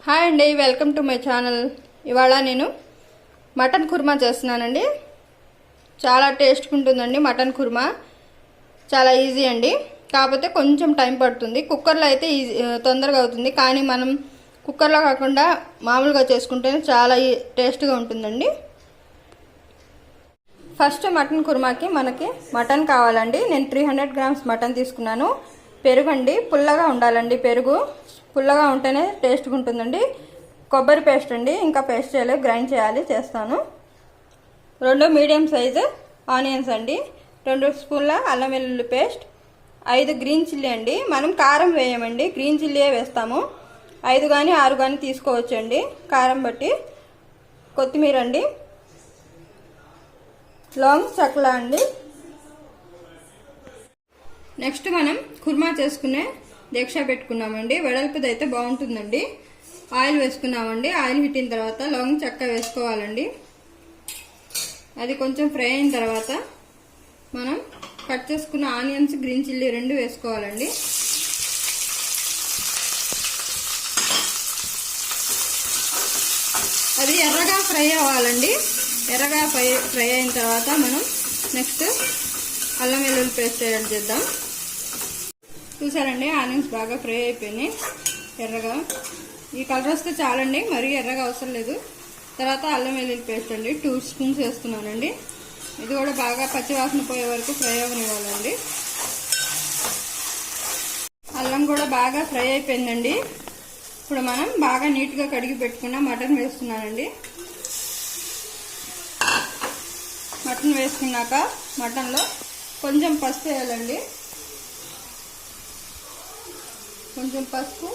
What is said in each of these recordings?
Hi అండి, welcome to my channel. ఇవాళ నేను మటన్ కుర్మా చేస్తున్నానండి. చాలా టేస్ట్గా ఉంటుందండి. మటన్ కుర్మా చాలా ఈజీ అండి, కాకపోతే కొంచెం టైం పడుతుంది. కుక్కర్లో అయితే తొందరగా అవుతుంది, కానీ మనం కుక్కర్లో కాకుండా మామూలుగా చేసుకుంటేనే చాలా టేస్ట్గా ఉంటుందండి. ఫస్ట్ మటన్ కుర్మాకి మనకి మటన్ కావాలండి. నేను 300 గ్రామ్స్ మటన్ తీసుకున్నాను. పెరుగు అండి, పుల్లగా ఉండాలండి. పెరుగు పుల్లగా ఉంటేనే టేస్ట్గా ఉంటుందండి. కొబ్బరి పేస్ట్ అండి, ఇంకా పేస్ట్ చేయలేదు, గ్రైండ్ చేయాలి, చేస్తాను. 2 మీడియం సైజు ఆనియన్స్ అండి, 2 స్పూన్ల అల్లం వెల్లుల్లి పేస్ట్, 5 గ్రీన్ చిల్లీ అండి. మనం కారం వేయమండి, గ్రీన్ చిల్లీయే వేస్తాము. 5 కానీ 6 కానీ తీసుకోవచ్చండి, కారం బట్టి. కొత్తిమీర అండి, లాంగ్ చక్లా అండి. నెక్స్ట్ మనం కుర్మా చేసుకునే దీక్ష పెట్టుకున్నామండి. వెడల్పుది అయితే బాగుంటుందండి. ఆయిల్ వేసుకున్నామండి. ఆయిల్ హిట్టిన తర్వాత లవంగ చెక్క వేసుకోవాలండి. అది కొంచెం ఫ్రై అయిన తర్వాత మనం కట్ చేసుకున్న ఆనియన్స్, గ్రీన్ చిల్లీ 2 వేసుకోవాలండి. అది ఎర్రగా ఫ్రై అవ్వాలండి. ఎర్రగా ఫ్రై అయిన తర్వాత మనం నెక్స్ట్ అల్లం వెల్లుల్లి పేస్ట్ యాడ్ చేద్దాం. చూసారండి, ఆనియన్స్ బాగా ఫ్రై అయిపోయినాయి ఎర్రగా. ఈ కలర్ వస్తే చాలండి, మరీ ఎర్రగా అవసరం లేదు. తర్వాత అల్లం వెల్లుల్లి పేస్ట్ అండి 2 స్పూన్స్ వేస్తున్నానండి. ఇది కూడా బాగా పచ్చివాసన పోయే వరకు ఫ్రై అవ్వనివ్వాలండి. అల్లం కూడా బాగా ఫ్రై అయిపోయిందండి. ఇప్పుడు మనం బాగా నీట్గా కడిగి పెట్టుకున్న మటన్ వేస్తున్నానండి. మటన్ వేసుకున్నాక మటన్లో కొంచెం పసుపు వేయాలండి. కొంచెం పసుపు,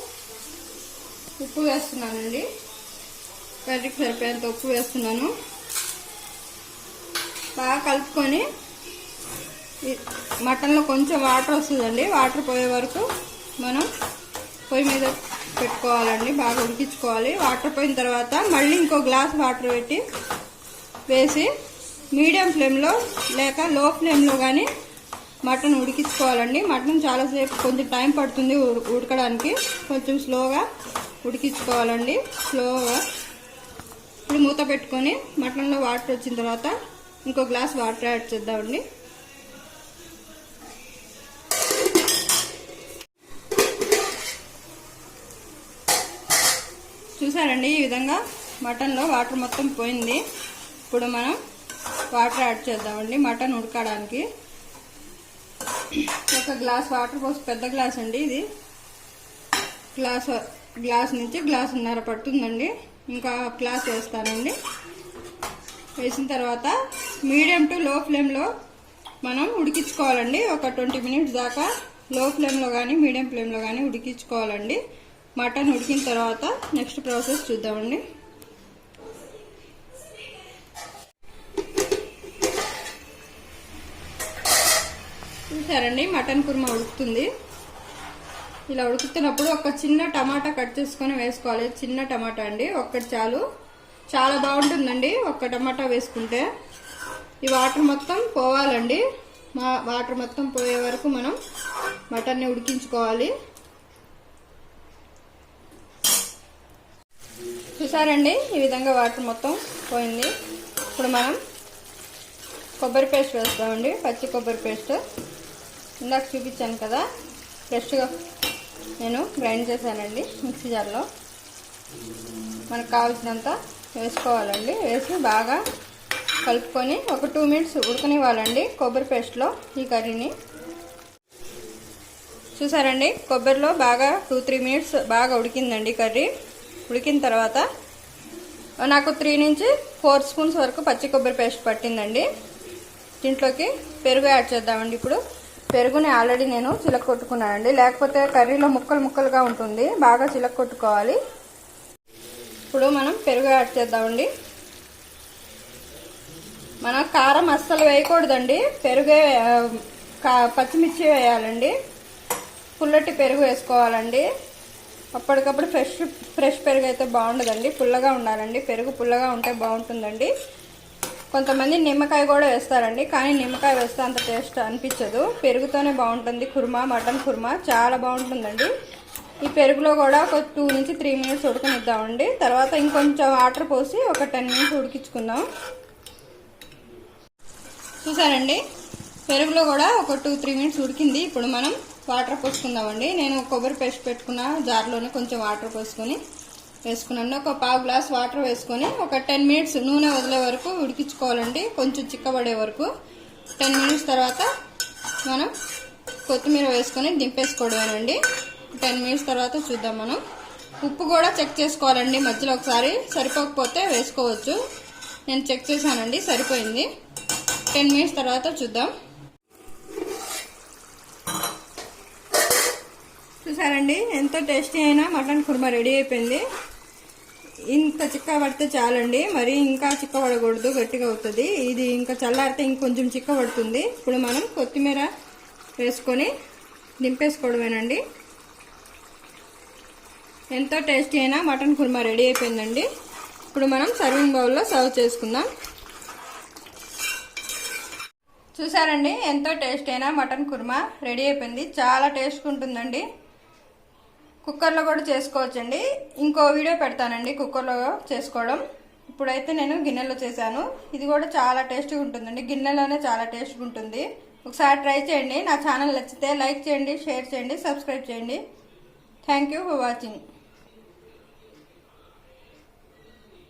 ఉప్పు వేస్తున్నానండి. కర్రీకి సరిపోయేంత ఉప్పు వేస్తున్నాను. బాగా కలుపుకొని మటన్లో కొంచెం వాటర్ వస్తుందండి. వాటర్ పోయే వరకు మనం పొయ్యి మీద పెట్టుకోవాలండి, బాగా ఉడికించుకోవాలి. వాటర్ పోయిన తర్వాత మళ్ళీ ఇంకో గ్లాస్ వాటర్ పెట్టి వేసి మీడియం ఫ్లేమ్లో లేక లో ఫ్లేమ్లో కానీ మటన్ ఉడికించుకోవాలండి. మటన్ చాలాసేపు కొంచెం టైం పడుతుంది ఉడకడానికి, కొంచెం స్లోగా ఉడికించుకోవాలండి. స్లోగా ఇప్పుడు మూత పెట్టుకొని మటన్లో వాటర్ వచ్చిన తర్వాత ఇంకో గ్లాస్ వాటర్ యాడ్ చేద్దామండి. చూసారండి, ఈ విధంగా మటన్లో వాటర్ మొత్తం పోయింది. ఇప్పుడు మనం వాటర్ యాడ్ చేద్దామండి మటన్ ఉడకడానికి. ఒక గ్లాస్ వాటర్ పోసి, పెద్ద గ్లాస్ అండి ఇది, గ్లాస్ నుంచి గ్లాసున్నర పడుతుందండి. ఇంకా గ్లాస్ వేస్తానండి. వేసిన తర్వాత మీడియం టు లో ఫ్లేమ్లో మనం ఉడికించుకోవాలండి. ఒక 20 మినిట్స్ దాకా లో ఫ్లేమ్లో కానీ మీడియం ఫ్లేమ్లో కానీ ఉడికించుకోవాలండి. మటన్ ఉడికిన తర్వాత నెక్స్ట్ ప్రాసెస్ చూద్దామండి. చూసారండి, మటన్ కుర్మా ఉడుకుతుంది. ఇలా ఉడుకుతున్నప్పుడు ఒక చిన్న టమాటా కట్ చేసుకొని వేసుకోవాలి. చిన్న టమాటా అండి, ఒక్కటి చాలు, చాలా బాగుంటుందండి ఒక్క టమాటా వేసుకుంటే. ఈ వాటర్ మొత్తం పోవాలండి. వాటర్ మొత్తం పోయే వరకు మనం మటన్ని ఉడికించుకోవాలి. చూసారండి, ఈ విధంగా వాటర్ మొత్తం పోయింది. ఇప్పుడు మనం కొబ్బరి పేస్ట్ వేస్తామండి. పచ్చి కొబ్బరి పేస్ట్ ఇందాక చూపించాను కదా, ఫ్రెష్గా నేను గ్రైండ్ చేశానండి మిక్సీ జార్లో. మనకు కావాల్సినంత వేసుకోవాలండి. వేసి బాగా కలుపుకొని ఒక 2 మినిట్స్ ఉడకనివ్వాలండి కొబ్బరి పేస్ట్లో ఈ కర్రీని. చూసారండి, కొబ్బరిలో బాగా 2-3 మినిట్స్ బాగా ఉడికిందండి కర్రీ. ఉడికిన తర్వాత నాకు 3 నుంచి 4 స్పూన్స్ వరకు పచ్చి కొబ్బరి పేస్ట్ పట్టిందండి. దీంట్లోకి పెరుగు యాడ్ చేద్దామండి. ఇప్పుడు పెరుగుని ఆల్రెడీ నేను చిలక్కొట్టుకున్నానండి, లేకపోతే కర్రీలో ముక్కలు ముక్కలుగా ఉంటుంది. బాగా చిలక్కొట్టుకోవాలి. ఇప్పుడు మనం పెరుగు యాడ్ చేద్దామండి. మనం కారం అస్సలు వేయకూడదండి, పెరుగే పచ్చిమిర్చి వేయాలండి. పుల్లటి పెరుగు వేసుకోవాలండి. అప్పటికప్పుడు ఫ్రెష్ పెరుగు అయితే బాగుండదండి, పుల్లగా ఉండాలండి. పెరుగు పుల్లగా ఉంటే బాగుంటుందండి. కొంతమంది నిమ్మకాయ కూడా వేస్తారండి, కానీ నిమ్మకాయ వేస్తే అంత టేస్ట్ అనిపించదు. పెరుగుతోనే బాగుంటుంది కుర్మా, మటన్ కుర్మా చాలా బాగుంటుందండి. ఈ పెరుగులో కూడా ఒక 2 నుంచి 3 మినిట్స్ ఉడకనిద్దామండి. తర్వాత ఇంకొంచెం వాటర్ పోసి ఒక 10 మినిట్స్ ఉడికించుకుందాం. చూసారండి, పెరుగులో కూడా ఒక 2-3 మినిట్స్ ఉడికింది. ఇప్పుడు మనం వాటర్ పోసుకుందామండి. నేను కొబ్బరి పేస్ట్ పెట్టుకున్న జార్లోనే కొంచెం వాటర్ పోసుకొని వేసుకున్నాను. ఒక 1/2 గ్లాస్ వాటర్ వేసుకొని ఒక 10 మినిట్స్ నూనె వదిలే వరకు ఉడికించుకోవాలండి, కొంచెం చిక్కబడే వరకు. 10 మినిట్స్ తర్వాత మనం కొత్తిమీర వేసుకొని దింపేసుకోవడమేనండి. 10 మినిట్స్ తర్వాత చూద్దాం. మనం ఉప్పు కూడా చెక్ చేసుకోవాలండి మధ్యలో ఒకసారి, సరిపోకపోతే వేసుకోవచ్చు. నేను చెక్ చేశానండి, సరిపోయింది. 10 మినిట్స్ తర్వాత చూద్దాం. చూసారండి, ఎంతో టేస్టీ అయినా మటన్ కుర్మా రెడీ అయిపోయింది. ఇంత చిక్క పడితే చాలండి, మరి ఇంకా చిక్క పడకూడదు, గట్టిగా అవుతుంది. ఇది ఇంకా చల్లారితే ఇంకొంచెం చిక్క పడుతుంది. ఇప్పుడు మనం కొత్తిమీర వేసుకొని దింపేసుకోవడమేనండి. ఎంతో టేస్టీ అయినా మటన్ కుర్మా రెడీ అయిపోయిందండి. ఇప్పుడు మనం సర్వింగ్ బౌల్లో సర్వ్ చేసుకుందాం. చూసారండి, ఎంతో టేస్టీ అయినా మటన్ కుర్మా రెడీ అయిపోయింది. చాలా టేస్ట్గా ఉంటుందండి. కుక్కర్లో కూడా చేసుకోవచ్చండి. ఇంకో వీడియో పెడతానండి కుక్కర్లో చేసుకోవడం. ఇప్పుడైతే నేను గిన్నెలో చేశాను. ఇది కూడా చాలా టేస్ట్గా ఉంటుందండి, గిన్నెలోనే చాలా టేస్ట్గా ఉంటుంది. ఒకసారి ట్రై చేయండి. నా ఛానల్ నచ్చితే లైక్ చేయండి, షేర్ చేయండి, సబ్స్క్రైబ్ చేయండి. Thank you for watching.